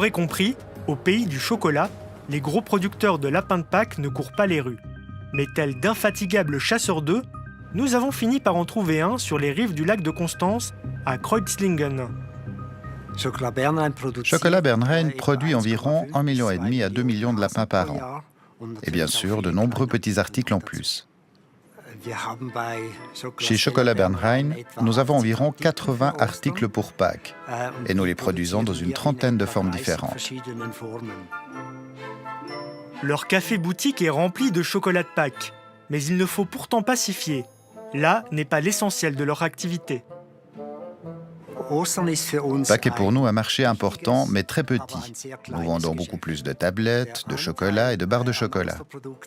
Vous l'aurez compris, au pays du chocolat, les gros producteurs de lapins de Pâques ne courent pas les rues. Mais tels d'infatigables chasseurs d'œufs, nous avons fini par en trouver un sur les rives du lac de Constance, à Kreuzlingen. Chocolat Bernheim produit environ 1,5 million à 2 millions de lapins par an. Et bien sûr, de nombreux petits articles en plus. Chez Chocolat Bernheim, nous avons environ 80 articles pour Pâques. Et nous les produisons dans une trentaine de formes différentes. Leur café-boutique est rempli de chocolat de Pâques. Mais il ne faut pourtant pas s'y fier. Là n'est pas l'essentiel de leur activité. Pâques est pour nous un marché important, mais très petit. Nous vendons beaucoup plus de tablettes, de chocolat et de barres de chocolat.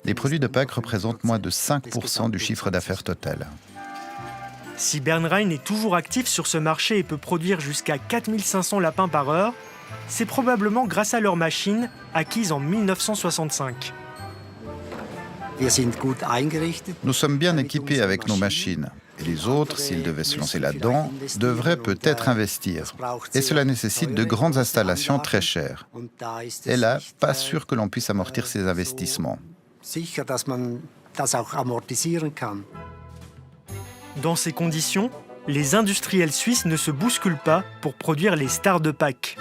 Les produits de Pâques représentent moins de 5% du chiffre d'affaires total. Si Bernheim est toujours actif sur ce marché et peut produire jusqu'à 4500 lapins par heure, c'est probablement grâce à leur machine acquise en 1965. Nous sommes bien équipés avec nos machines. Et les autres, s'ils devaient se lancer là-dedans, devraient peut-être investir. Et cela nécessite de grandes installations très chères. Et là, pas sûr que l'on puisse amortir ces investissements. Dans ces conditions, les industriels suisses ne se bousculent pas pour produire les stars de Pâques.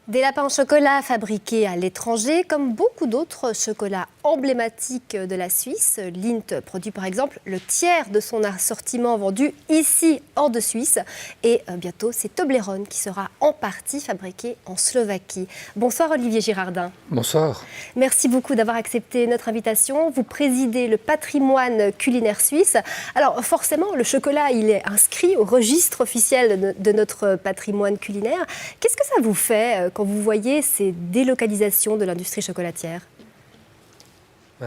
Des lapins en chocolat fabriqués à l'étranger, comme beaucoup d'autres chocolats emblématiques de la Suisse. Lindt produit par exemple le tiers de son assortiment vendu ici, hors de Suisse. Et bientôt, c'est Toblerone qui sera en partie fabriqué en Slovaquie. Bonsoir Olivier Girardin. Bonsoir. Merci beaucoup d'avoir accepté notre invitation. Vous présidez le patrimoine culinaire suisse. Alors forcément, le chocolat, il est inscrit au registre officiel de notre patrimoine culinaire. Qu'est-ce que ça vous fait quand vous voyez ces délocalisations de l'industrie chocolatière?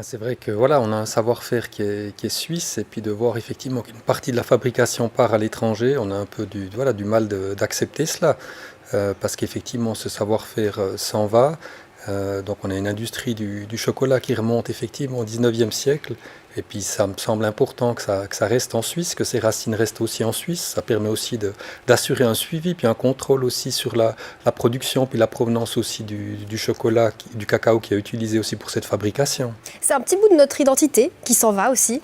C'est vrai que voilà, on a un savoir-faire qui est suisse, et puis de voir effectivement qu'une partie de la fabrication part à l'étranger, on a un peu du mal d'accepter cela, parce qu'effectivement ce savoir-faire s'en va. Donc on a une industrie du chocolat qui remonte effectivement au 19e siècle, et puis ça me semble important que ça reste en Suisse, que ces racines restent aussi en Suisse. Ça permet aussi d'assurer un suivi, puis un contrôle aussi sur la production, puis la provenance aussi du chocolat, du cacao qui est utilisé aussi pour cette fabrication. C'est un petit bout de notre identité qui s'en va aussi.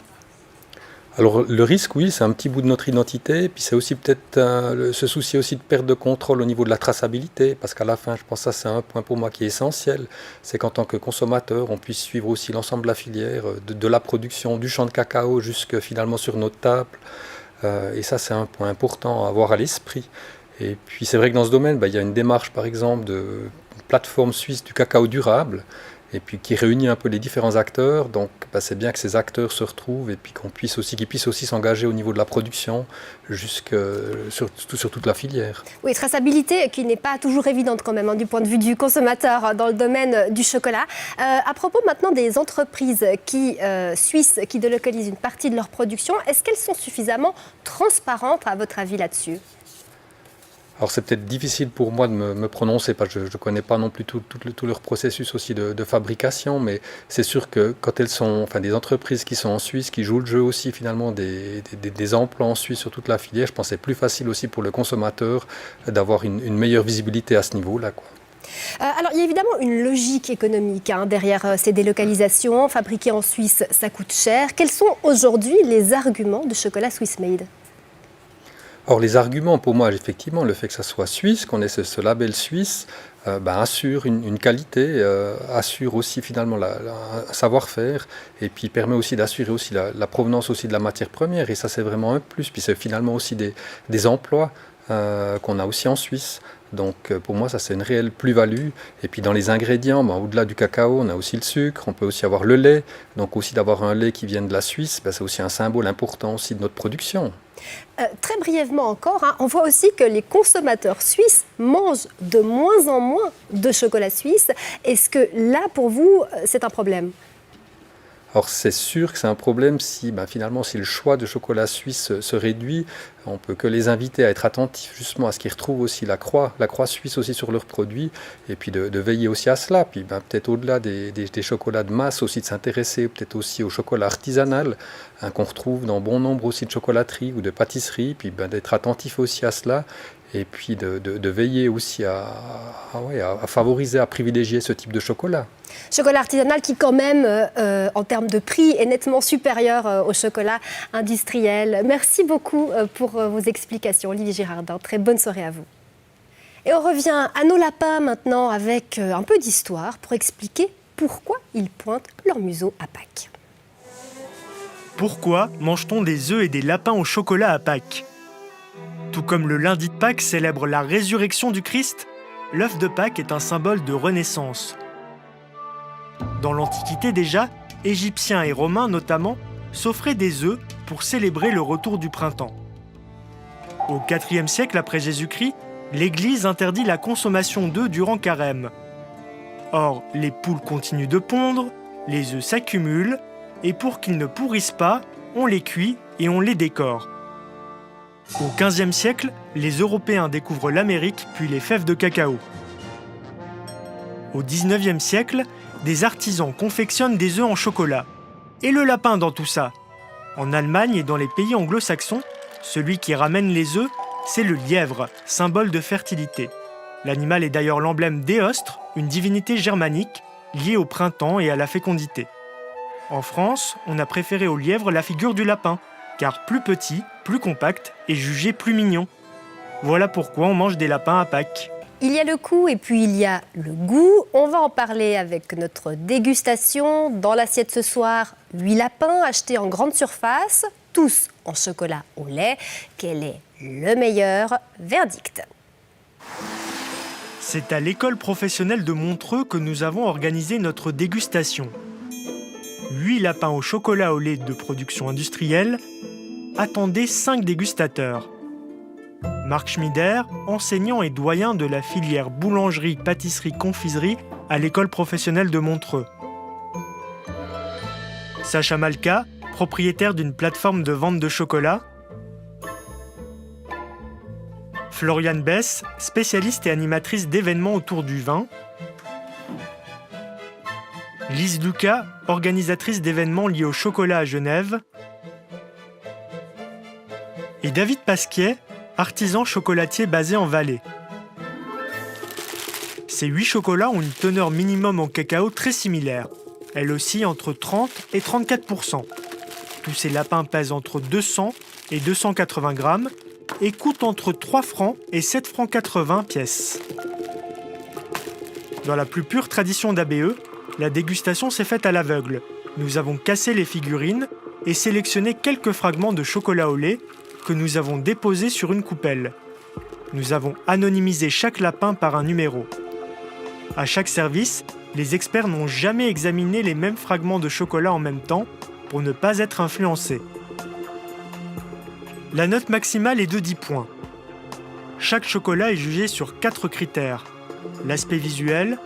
Alors le risque, oui, c'est un petit bout de notre identité, puis c'est aussi peut-être ce souci aussi de perte de contrôle au niveau de la traçabilité, parce qu'à la fin, je pense que ça c'est un point pour moi qui est essentiel, c'est qu'en tant que consommateur, on puisse suivre aussi l'ensemble de la filière, de la production, du champ de cacao jusque finalement sur notre table, et ça c'est un point important à avoir à l'esprit. Et puis c'est vrai que dans ce domaine, il y a une démarche par exemple de plateforme suisse du cacao durable, et puis qui réunit un peu les différents acteurs. Donc c'est bien que ces acteurs se retrouvent et puis qu'ils puissent aussi s'engager au niveau de la production sur toute la filière. Oui, traçabilité qui n'est pas toujours évidente quand même du point de vue du consommateur dans le domaine du chocolat. À propos maintenant des entreprises suisses qui délocalisent une partie de leur production, est-ce qu'elles sont suffisamment transparentes à votre avis là-dessus ? Alors c'est peut-être difficile pour moi de me prononcer parce que je ne connais pas non plus tout leur processus aussi de fabrication, mais c'est sûr que quand elles sont, des entreprises qui sont en Suisse, qui jouent le jeu aussi finalement des emplois en Suisse sur toute la filière, je pense que c'est plus facile aussi pour le consommateur d'avoir une meilleure visibilité à ce niveau-là, quoi. Alors, il y a évidemment une logique économique derrière ces délocalisations. Fabriquer en Suisse, ça coûte cher. Quels sont aujourd'hui les arguments de chocolat Swiss Made ? Alors les arguments pour moi, effectivement, le fait que ça soit suisse, qu'on ait ce label suisse, assure une qualité, assure aussi finalement un savoir-faire, et puis permet aussi d'assurer aussi la provenance aussi de la matière première, et ça c'est vraiment un plus, puis c'est finalement aussi des emplois qu'on a aussi en Suisse. Donc pour moi ça c'est une réelle plus-value. Et puis dans les ingrédients, au-delà du cacao, on a aussi le sucre, on peut aussi avoir le lait. Donc aussi d'avoir un lait qui vienne de la Suisse, c'est aussi un symbole important aussi de notre production. Très brièvement encore, on voit aussi que les consommateurs suisses mangent de moins en moins de chocolat suisse. Est-ce que là, pour vous, c'est un problème ? Alors c'est sûr que c'est un problème si finalement si le choix de chocolat suisse se réduit, on peut que les inviter à être attentifs justement à ce qu'ils retrouvent aussi la croix suisse aussi sur leurs produits, et puis de veiller aussi à cela. Puis peut-être au-delà des chocolats de masse aussi de s'intéresser peut-être aussi au chocolat artisanal qu'on retrouve dans bon nombre aussi de chocolateries ou de pâtisseries, puis d'être attentif aussi à cela. et puis de veiller aussi à favoriser, à privilégier ce type de chocolat. Chocolat artisanal qui quand même, en termes de prix, est nettement supérieur au chocolat industriel. Merci beaucoup pour vos explications, Olivier Girardin. Très bonne soirée à vous. Et on revient à nos lapins maintenant avec un peu d'histoire pour expliquer pourquoi ils pointent leur museau à Pâques. Pourquoi mange-t-on des œufs et des lapins au chocolat à Pâques? Tout comme le lundi de Pâques célèbre la résurrection du Christ, l'œuf de Pâques est un symbole de renaissance. Dans l'Antiquité déjà, Égyptiens et Romains notamment s'offraient des œufs pour célébrer le retour du printemps. Au IVe siècle après Jésus-Christ, l'Église interdit la consommation d'œufs durant Carême. Or, les poules continuent de pondre, les œufs s'accumulent, et pour qu'ils ne pourrissent pas, on les cuit et on les décore. Au XVe siècle, les Européens découvrent l'Amérique puis les fèves de cacao. Au XIXe siècle, des artisans confectionnent des œufs en chocolat. Et le lapin dans tout ça? En Allemagne et dans les pays anglo-saxons, celui qui ramène les œufs, c'est le lièvre, symbole de fertilité. L'animal est d'ailleurs l'emblème d'Éostre, une divinité germanique liée au printemps et à la fécondité. En France, on a préféré au lièvre la figure du lapin, car plus petit, plus compact et jugé plus mignon. Voilà pourquoi on mange des lapins à Pâques. Il y a le coût et puis il y a le goût. On va en parler avec notre dégustation. Dans l'assiette ce soir, 8 lapins achetés en grande surface, tous en chocolat au lait. Quel est le meilleur verdict? C'est à l'école professionnelle de Montreux que nous avons organisé notre dégustation. 8 lapins au chocolat au lait de production industrielle. Attendez 5 dégustateurs. Marc Schmider, enseignant et doyen de la filière boulangerie, pâtisserie, confiserie à l'école professionnelle de Montreux. Sacha Malka, propriétaire d'une plateforme de vente de chocolat. Floriane Bess, spécialiste et animatrice d'événements autour du vin. Lise Lucas, organisatrice d'événements liés au chocolat à Genève. Et David Pasquier, artisan chocolatier basé en Valais. Ces 8 chocolats ont une teneur minimum en cacao très similaire. Elle oscille entre 30 et 34%. Tous ces lapins pèsent entre 200 et 280 grammes et coûtent entre 3 francs et 7 francs 80 pièces. Dans la plus pure tradition d'ABE, la dégustation s'est faite à l'aveugle. Nous avons cassé les figurines et sélectionné quelques fragments de chocolat au lait que nous avons déposés sur une coupelle. Nous avons anonymisé chaque lapin par un numéro. À chaque service, les experts n'ont jamais examiné les mêmes fragments de chocolat en même temps pour ne pas être influencés. La note maximale est de 10 points. Chaque chocolat est jugé sur 4 critères: l'aspect visuel,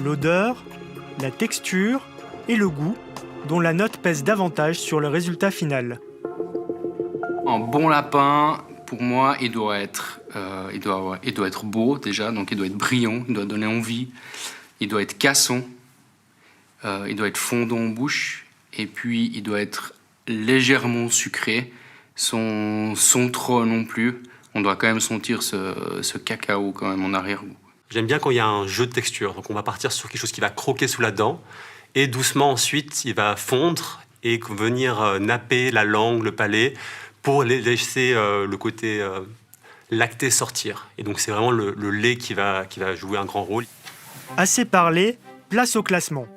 l'odeur, la texture et le goût, dont la note pèse davantage sur le résultat final. Un bon lapin, pour moi, il doit être beau déjà, donc il doit être brillant, il doit donner envie, il doit être casson, il doit être fondant en bouche, et puis il doit être légèrement sucré, sans trop non plus. On doit quand même sentir ce cacao quand même en arrière-goût. J'aime bien quand il y a un jeu de texture, donc on va partir sur quelque chose qui va croquer sous la dent, et doucement ensuite il va fondre et venir napper la langue, le palais, pour laisser le côté lacté sortir. Et donc c'est vraiment le lait qui va jouer un grand rôle. Assez parlé, place au classement.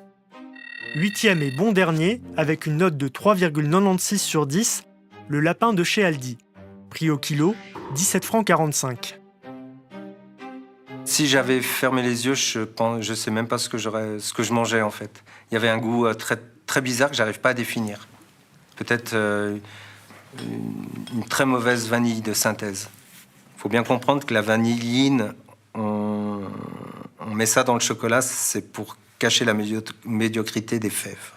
8e et bon dernier, avec une note de 3,96 sur 10, le lapin de chez Aldi. Prix au kilo, 17 francs 45. Si j'avais fermé les yeux, je sais même pas ce que je mangeais en fait. Il y avait un goût très, très bizarre que j'arrive pas à définir. Peut-être une très mauvaise vanille de synthèse. Il faut bien comprendre que la vanilline, on met ça dans le chocolat, c'est pour cacher la médiocrité des fèves.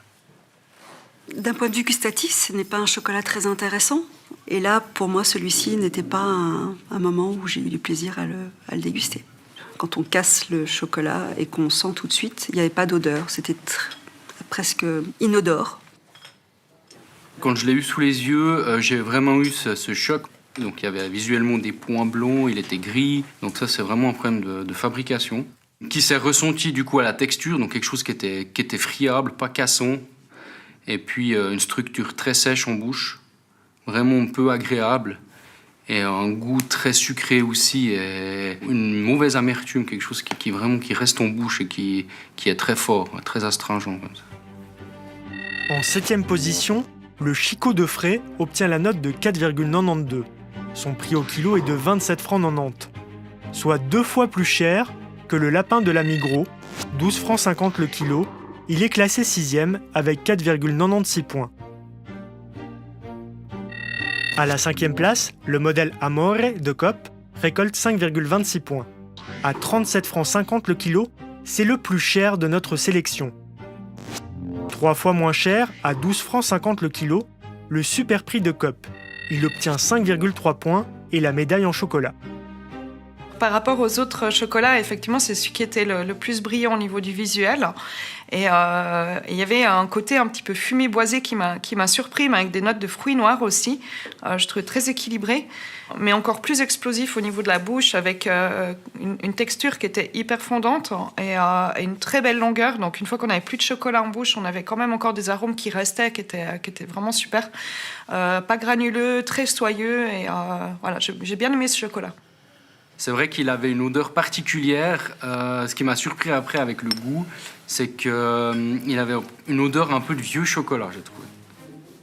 D'un point de vue gustatif, ce n'est pas un chocolat très intéressant. Et là, pour moi, celui-ci n'était pas un moment où j'ai eu du plaisir à le déguster. Quand on casse le chocolat et qu'on sent tout de suite, il n'y avait pas d'odeur. C'était presque inodore. Quand je l'ai eu sous les yeux, j'ai vraiment eu ce choc. Donc il y avait visuellement des points blonds, il était gris. Donc ça, c'est vraiment un problème de fabrication qui s'est ressenti du coup à la texture, donc quelque chose qui était friable, pas cassant. Et puis une structure très sèche en bouche, vraiment peu agréable. Et un goût très sucré aussi, et une mauvaise amertume, quelque chose qui reste en bouche et qui est très fort, très astringent comme ça. En 7e position, le Chicot de Frais obtient la note de 4,92. Son prix au kilo est de 27 francs 90, soit 2 fois plus cher que le lapin de la Migros, 12 francs 50 le kilo. Il est classé 6e avec 4,96 points. À la 5e place, le modèle Amore de Coop récolte 5,26 points. À 37 francs 50 le kilo, c'est le plus cher de notre sélection. 3 fois moins cher, à 12 francs 50 le kilo, le super prix de Coop. Il obtient 5,3 points et la médaille en chocolat. Par rapport aux autres chocolats, effectivement, c'est celui qui était le plus brillant au niveau du visuel. Et il y avait un côté un petit peu fumé boisé qui m'a surpris, mais avec des notes de fruits noirs aussi. Je trouvais très équilibré, mais encore plus explosif au niveau de la bouche, avec une texture qui était hyper fondante et une très belle longueur. Donc une fois qu'on n'avait plus de chocolat en bouche, on avait quand même encore des arômes qui restaient, qui étaient vraiment super. Pas granuleux, très soyeux. Et voilà, j'ai bien aimé ce chocolat. C'est vrai qu'il avait une odeur particulière. Ce qui m'a surpris après avec le goût, c'est qu'il avait une odeur un peu de vieux chocolat, j'ai trouvé.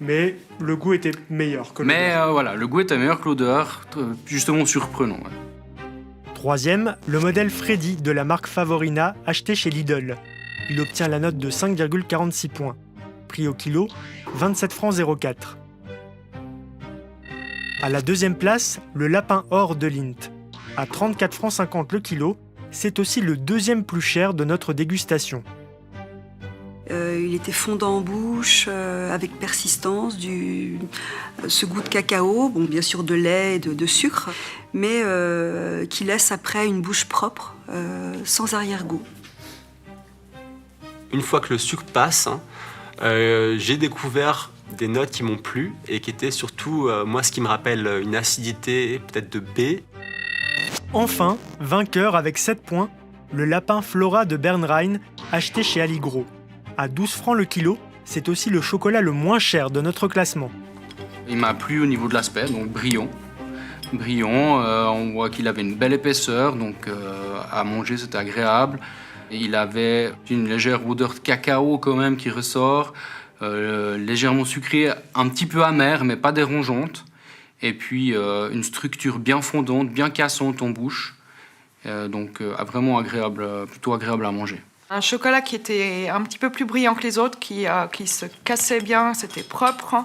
Mais le goût était meilleur que l'odeur. Mais voilà, le goût était meilleur que l'odeur, justement surprenant. Ouais. 3e, le modèle Freddy de la marque Favorina, acheté chez Lidl. Il obtient la note de 5,46 points. Prix au kilo, 27 francs 04. À la 2e place, le lapin or de Lindt. À 34 francs 50 le kilo, c'est aussi le 2e plus cher de notre dégustation. Il était fondant en bouche, avec persistance, ce goût de cacao, bon, bien sûr de lait et de sucre, mais qui laisse après une bouche propre, sans arrière-goût. Une fois que le sucre passe, j'ai découvert des notes qui m'ont plu et qui étaient surtout, moi, ce qui me rappelle une acidité peut-être de baie. Enfin, vainqueur avec 7 points, le lapin Flora de Bernrein, acheté chez Allegro. À 12 francs le kilo, c'est aussi le chocolat le moins cher de notre classement. Il m'a plu au niveau de l'aspect, donc brillant. On voit qu'il avait une belle épaisseur, donc à manger c'était agréable. Et il avait une légère odeur de cacao quand même qui ressort, légèrement sucrée, un petit peu amère mais pas dérangeante. Et puis une structure bien fondante, bien cassante en bouche, donc vraiment agréable, plutôt agréable à manger. Un chocolat qui était un petit peu plus brillant que les autres, qui se cassait bien, c'était propre.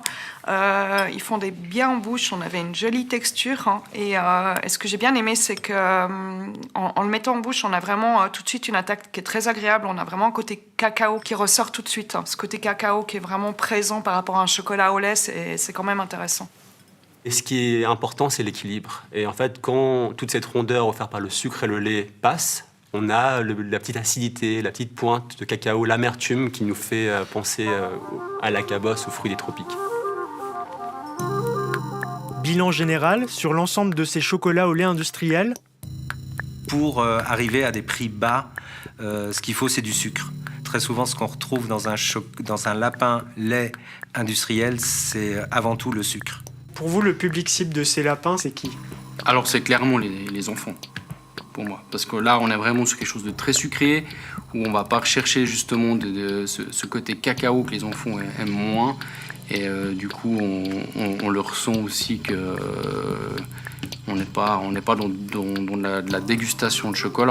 Ils fondaient bien en bouche, on avait une jolie texture. Et ce que j'ai bien aimé, c'est qu'en le mettant en bouche, on a vraiment tout de suite une attaque qui est très agréable. On a vraiment un côté cacao qui ressort tout de suite. Ce côté cacao qui est vraiment présent par rapport à un chocolat au lait, c'est quand même intéressant. Et ce qui est important, c'est l'équilibre. Et en fait, quand toute cette rondeur offerte par le sucre et le lait passe, on a la petite acidité, la petite pointe de cacao, l'amertume qui nous fait penser à la cabosse, aux fruits des tropiques. Bilan général sur l'ensemble de ces chocolats au lait industriel. Pour arriver à des prix bas, ce qu'il faut, c'est du sucre. Très souvent, ce qu'on retrouve dans un lapin lait industriel, c'est avant tout le sucre. Pour vous, le public cible de ces lapins, c'est qui? Alors c'est clairement les enfants, pour moi. Parce que là, on est vraiment sur quelque chose de très sucré, où on va pas rechercher justement ce côté cacao que les enfants aiment moins. Et du coup, on le ressent aussi que on n'est pas dans de la dégustation de chocolat.